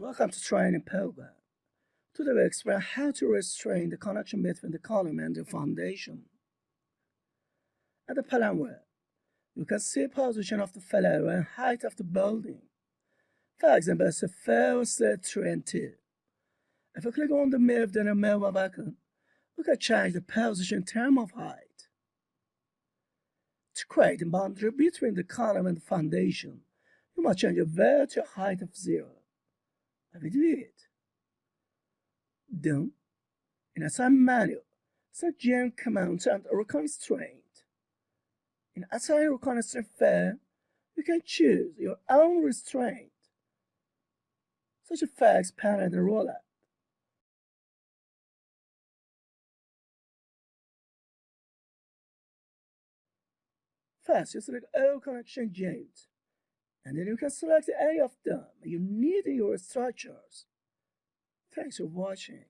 Welcome to training program. Today we explain how to restrain the connection between the column and the foundation. At the plan where you can see position of the failure and height of the building. For example, it's a first 3 and 2. If you click on the move then a move icon, you can change the position in terms of height. To create a boundary between the column and the foundation, you must change the value to a height of 0. Let me do it. Then, in Assign menu, select Gen Command and Reconstraint. In Assign Reconstraint field, you can choose your own restraint, such as fixed panel and roller. First, you select all connection joints, and then you can select any of them you need in your structures. Thanks for watching.